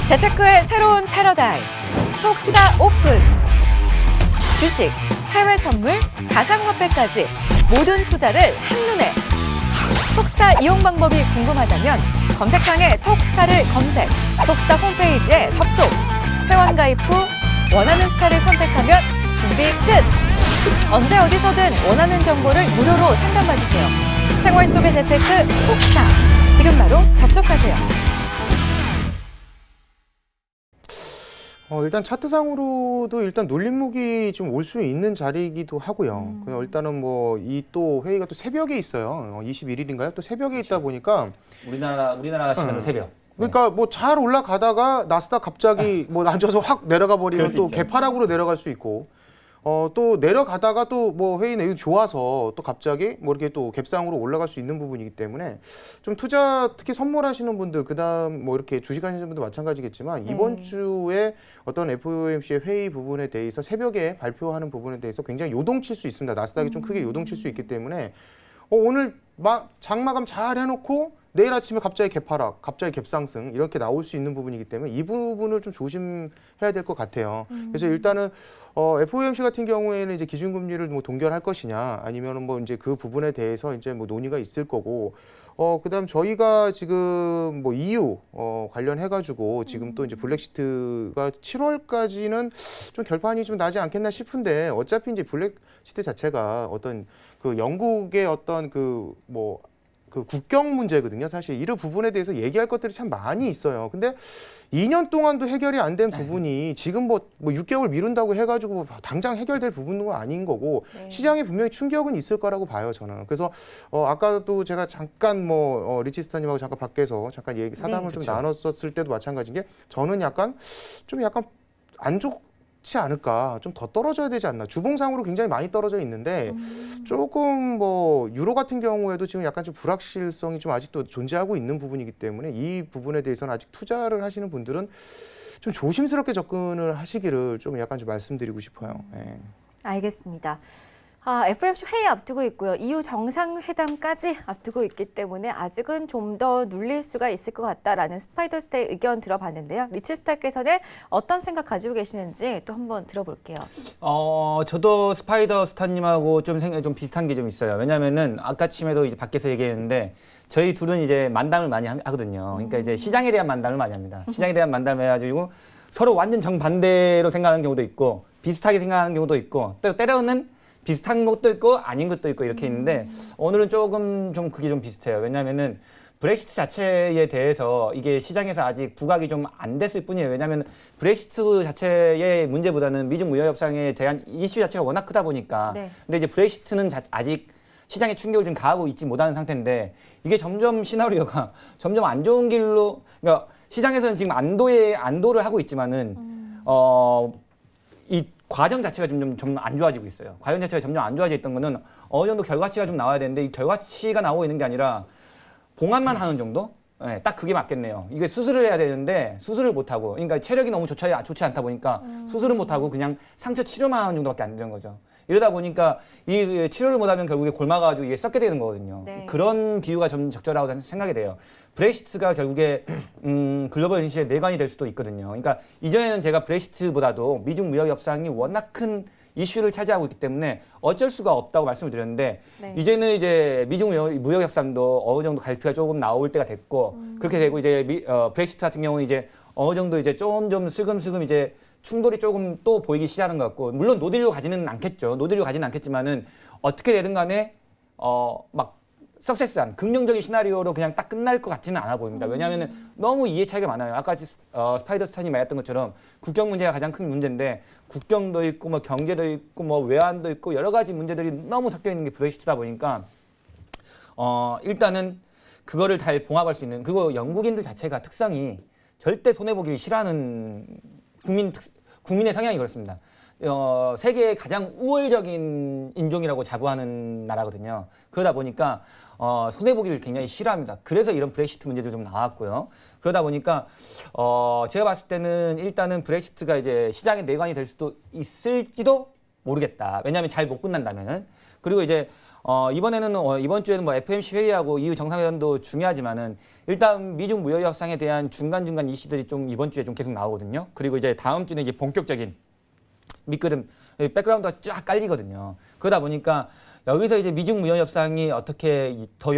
재테크의 새로운 패러다임, 톡스타 오픈. 주식, 해외 선물, 가상화폐까지 모든 투자를 한눈에. 톡스타 이용 방법이 궁금하다면 검색창에 톡스타를 검색, 톡스타 홈페이지에 접속. 회원 가입 후 원하는 스타를 선택하면 준비 끝! 언제 어디서든 원하는 정보를 무료로 상담받으세요. 생활 속의 재테크 톡스타. 지금 바로 접속하세요. 일단 차트상으로도 일단 놀림목이 좀 올 수 있는 자리이기도 하고요. 그냥 일단은 뭐 이 또 회의가 또 새벽에 있어요. 21일인가요? 또 새벽에 있다 보니까 우리나라 시간으로 새벽. 그러니까 뭐 잘 올라가다가 나스닥 갑자기 뭐 앉아서 확 내려가 버리면 또 개파락으로 내려갈 수 있고 또 내려가다가 또 뭐 회의 내용이 좋아서 또 갑자기 뭐 이렇게 또 갭상으로 올라갈 수 있는 부분이기 때문에 좀 투자 특히 선물하시는 분들 그다음 뭐 이렇게 주식하시는 분들 마찬가지겠지만 이번 주에 어떤 FOMC의 회의 부분에 대해서 새벽에 발표하는 부분에 대해서 굉장히 요동칠 수 있습니다. 나스닥이 좀 크게 요동칠 수 있기 때문에 오늘 장마감 잘 해놓고 내일 아침에 갑자기 개파락, 갑자기 갭상승 이렇게 나올 수 있는 부분이기 때문에 이 부분을 좀 조심해야 될 것 같아요. 그래서 일단은 FOMC 같은 경우에는 이제 기준금리를 뭐 동결할 것이냐 아니면은 뭐 이제 그 부분에 대해서 이제 뭐 논의가 있을 거고 그다음 저희가 지금 뭐 EU 관련해가지고 지금 또 이제 블랙시트가 7월까지는 좀 결판이 좀 나지 않겠나 싶은데 어차피 이제 블랙시트 자체가 어떤 그 영국의 어떤 그 국경 문제거든요. 사실 이런 부분에 대해서 얘기할 것들이 참 많이 있어요. 근데 2년 동안도 해결이 안 된 부분이 지금 뭐 6개월 미룬다고 해가지고 당장 해결될 부분은 아닌 거고 시장에 분명히 충격은 있을 거라고 봐요, 저는. 그래서 아까도 제가 잠깐 리치스타님하고 잠깐 밖에서 잠깐 사담을 좀 나눴었을 때도 마찬가지인 게 저는 약간 안 좋지 않을까, 좀 더 떨어져야 되지 않나. 주봉상으로 굉장히 많이 떨어져 있는데 조금 유로 같은 경우에도 지금 약간 좀 불확실성이 좀 아직도 존재하고 있는 부분이기 때문에 이 부분에 대해서는 아직 투자를 하시는 분들은 좀 조심스럽게 접근을 하시기를 좀 약간 좀 말씀드리고 싶어요. 네. 알겠습니다. FOMC 회의 앞두고 있고요. EU 정상회담까지 앞두고 있기 때문에 아직은 좀 더 눌릴 수가 있을 것 같다라는 스파이더스타의 의견 들어봤는데요. 리치스타께서는 어떤 생각 가지고 계시는지 또 한번 들어볼게요. 저도 스파이더스타님하고 좀 비슷한 게 좀 있어요. 왜냐면은 아까 아침에도 이제 밖에서 얘기했는데 저희 둘은 이제 만담을 많이 하거든요. 그러니까 이제 시장에 대한 만담을 많이 합니다. 시장에 대한 만담을 해가지고 서로 완전 정반대로 생각하는 경우도 있고 비슷하게 생각하는 경우도 있고 또 때로는 비슷한 것도 있고 아닌 것도 있고 이렇게 있는데 오늘은 조금 좀 그게 좀 비슷해요. 왜냐하면은 브렉시트 자체에 대해서 이게 시장에서 아직 부각이 좀 안 됐을 뿐이에요. 왜냐하면 브렉시트 자체의 문제보다는 미중 무역 협상에 대한 이슈 자체가 워낙 크다 보니까. 근데 이제 브렉시트는 아직 시장에 충격을 좀 가하고 있지 못하는 상태인데 이게 점점 시나리오가 점점 안 좋은 길로, 그러니까 시장에서는 지금 안도를 하고 있지만은 이 과정 자체가 점점 안 좋아지고 있어요. 과정 자체가 점점 안 좋아져 있던 거는 어느 정도 결과치가 좀 나와야 되는데 이 결과치가 나오고 있는 게 아니라 봉합만 하는 정도? 네, 딱 그게 맞겠네요. 이게 수술을 해야 되는데 수술을 못하고, 그러니까 체력이 너무 좋지 않다 보니까 수술을 못하고 그냥 상처 치료만 하는 정도밖에 안 되는 거죠. 이러다 보니까 이 치료를 못하면 결국에 골마가지고 이게 썩게 되는 거거든요. 그런 비유가 좀 적절하다고 생각이 돼요. 브렉시트가 결국에 글로벌 진실의 내관이 될 수도 있거든요. 그러니까 이전에는 제가 브렉시트보다도 미중 무역 협상이 워낙 큰 이슈를 차지하고 있기 때문에 어쩔 수가 없다고 말씀을 드렸는데 이제는 이제 미중 무역 협상도 어느 정도 갈피가 조금 나올 때가 됐고 그렇게 되고 이제 브렉시트 같은 경우는 이제 어느 정도 이제 좀 슬금슬금 이제 충돌이 조금 또 보이기 시작하는 것 같고, 물론 노딜로 가지는 않겠죠. 노딜로 가지는 않겠지만은 어떻게 되든 간에 석세스한 긍정적인 시나리오로 그냥 딱 끝날 것 같지는 않아 보입니다. 왜냐하면 너무 이해 차이가 많아요. 아까 스파이더스타님 말했던 것처럼 국경 문제가 가장 큰 문제인데 국경도 있고 뭐 경제도 있고 뭐 외환도 있고 여러 가지 문제들이 너무 섞여 있는 게 브렉시트다 보니까 일단은 그거를 잘 봉합할 수 있는, 그리고 영국인들 자체가 특성이 절대 손해보기를 싫어하는 국민의 성향이 그렇습니다. 세계의 가장 우월적인 인종이라고 자부하는 나라거든요. 그러다 보니까 손해보기를 굉장히 싫어합니다. 그래서 이런 브렉시트 문제도 좀 나왔고요. 그러다 보니까 제가 봤을 때는 일단은 브렉시트가 이제 시장의 내관이 될 수도 있을지도 모르겠다. 왜냐하면 잘 못 끝난다면은. 그리고 이제 이번에는 이번 주에는 뭐 FOMC 회의하고 EU 정상회담도 중요하지만은 일단 미중 무역 협상에 대한 중간중간 이슈들이 좀 이번 주에 좀 계속 나오거든요. 그리고 이제 다음 주는 이제 본격적인 밑그림 백그라운드가 쫙 깔리거든요. 그러다 보니까 여기서 이제 미중 무역 협상이 어떻게 더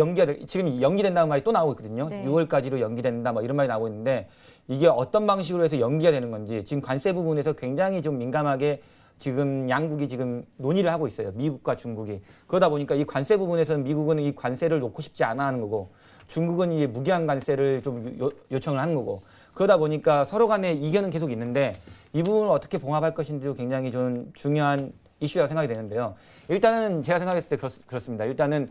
지금 연기된다는 말이 또 나오고 있거든요. 네. 6월까지로 연기된다 뭐 이런 말이 나오고 있는데 이게 어떤 방식으로 해서 연기가 되는 건지 지금 관세 부분에서 굉장히 좀 민감하게 지금 양국이 지금 논의를 하고 있어요. 미국과 중국이. 그러다 보니까 이 관세 부분에서는 미국은 이 관세를 놓고 싶지 않아 하는 거고 중국은 이 무기한 관세를 좀 요청을 하는 거고 그러다 보니까 서로 간에 이견은 계속 있는데 이 부분을 어떻게 봉합할 것인지도 굉장히 좀 중요한 이슈라고 생각이 되는데요. 일단은 제가 생각했을 때 그렇습니다. 일단은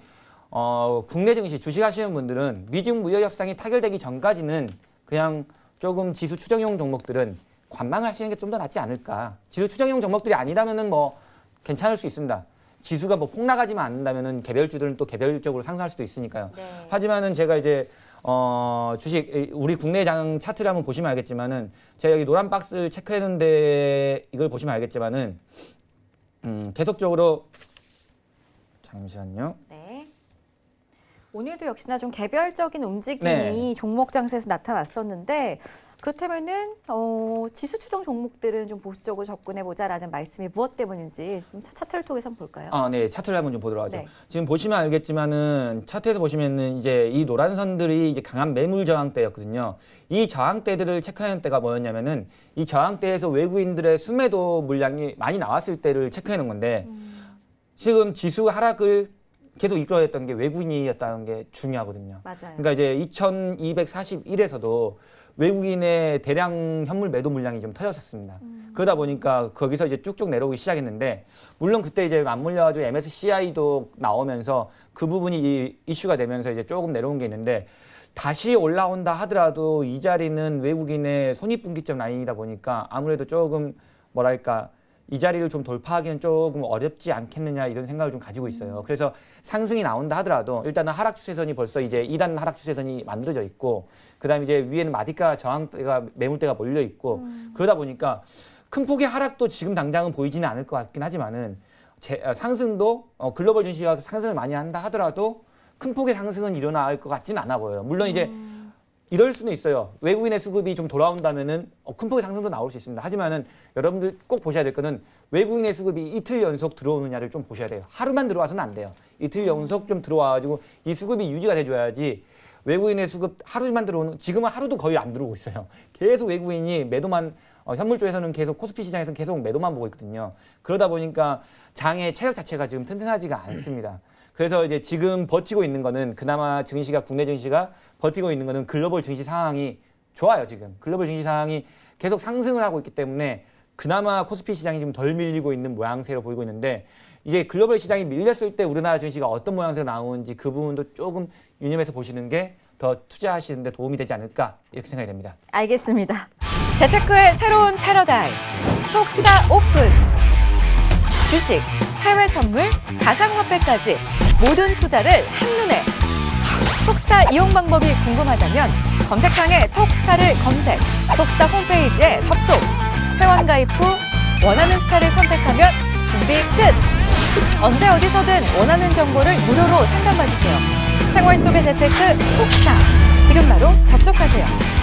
국내 증시 주식하시는 분들은 미중 무역 협상이 타결되기 전까지는 그냥 조금 지수 추정용 종목들은 관망을 하시는 게 좀 더 낫지 않을까. 지수 추정용 종목들이 아니라면은 뭐 괜찮을 수 있습니다. 지수가 뭐 폭락하지만 않는다면은 개별주들은 또 개별적으로 상승할 수도 있으니까요. 네. 하지만은 제가 이제 주식 우리 국내 장 차트를 한번 보시면 알겠지만은 제가 여기 노란 박스를 체크했는데 이걸 보시면 알겠지만은 계속적으로 잠시만요. 네. 오늘도 역시나 좀 개별적인 움직임이 네. 종목 장세에서 나타났었는데 그렇다면은 지수 추정 종목들은 좀 보수적으로 접근해 보자라는 말씀이 무엇 때문인지 좀 차트를 통해서 한번 볼까요? 네, 차트를 한번 좀 보도록 하죠. 네. 지금 보시면 알겠지만은 차트에서 보시면은 이제 이 노란 선들이 이제 강한 매물 저항대였거든요. 이 저항대들을 체크하는 때가 뭐였냐면은 이 저항대에서 외국인들의 순매도 물량이 많이 나왔을 때를 체크하는 건데 지금 지수 하락을 계속 이끌어냈던 게 외국인이었다는 게 중요하거든요. 맞아요. 그러니까 이제 2241에서도 외국인의 대량 현물 매도 물량이 좀 터졌었습니다. 그러다 보니까 거기서 이제 쭉쭉 내려오기 시작했는데 물론 그때 이제 맞물려가지고 MSCI도 나오면서 그 부분이 이슈가 되면서 이제 조금 내려온 게 있는데 다시 올라온다 하더라도 이 자리는 외국인의 손익분기점 라인이다 보니까 아무래도 조금 뭐랄까 이 자리를 좀 돌파하기는 조금 어렵지 않겠느냐 이런 생각을 좀 가지고 있어요. 그래서 상승이 나온다 하더라도 일단은 하락 추세선이 벌써 이제 2단 하락 추세선이 만들어져 있고 그다음에 이제 위에는 마디가 저항대가 매물대가 몰려 있고 그러다 보니까 큰 폭의 하락도 지금 당장은 보이지는 않을 것 같긴 하지만은 상승도 글로벌 증시가 상승을 많이 한다 하더라도 큰 폭의 상승은 일어날 것 같지는 않아 보여요. 물론 이제 이럴 수는 있어요. 외국인의 수급이 좀 돌아온다면은 큰 폭의 상승도 나올 수 있습니다. 하지만은 여러분들 꼭 보셔야 될 거는 외국인의 수급이 이틀 연속 들어오느냐를 좀 보셔야 돼요. 하루만 들어와서는 안 돼요. 이틀 연속 좀 들어와가지고 이 수급이 유지가 돼줘야지 외국인의 수급 하루만 들어오는 지금은 하루도 거의 안 들어오고 있어요. 계속 외국인이 매도만 현물 쪽에서는 계속 코스피 시장에서는 계속 매도만 보고 있거든요. 그러다 보니까 장의 체력 자체가 지금 튼튼하지가 않습니다. 그래서 이제 지금 버티고 있는 거는 그나마 증시가 국내 증시가 버티고 있는 거는 글로벌 증시 상황이 좋아요. 지금 글로벌 증시 상황이 계속 상승을 하고 있기 때문에 그나마 코스피 시장이 좀 덜 밀리고 있는 모양새로 보이고 있는데 이제 글로벌 시장이 밀렸을 때 우리나라 증시가 어떤 모양새로 나오는지 그 부분도 조금 유념해서 보시는 게 더 투자하시는 데 도움이 되지 않을까 이렇게 생각이 됩니다. 알겠습니다. 재테크의 새로운 패러다임 톡스타 오픈 주식, 해외 선물, 가상화폐까지 모든 투자를 한눈에 톡스타 이용 방법이 궁금하다면 검색창에 톡스타를 검색 톡스타 홈페이지에 접속 회원 가입 후 원하는 스타를 선택하면 준비 끝 언제 어디서든 원하는 정보를 무료로 상담받으세요 생활 속의 재테크 톡스타 지금 바로 접속하세요.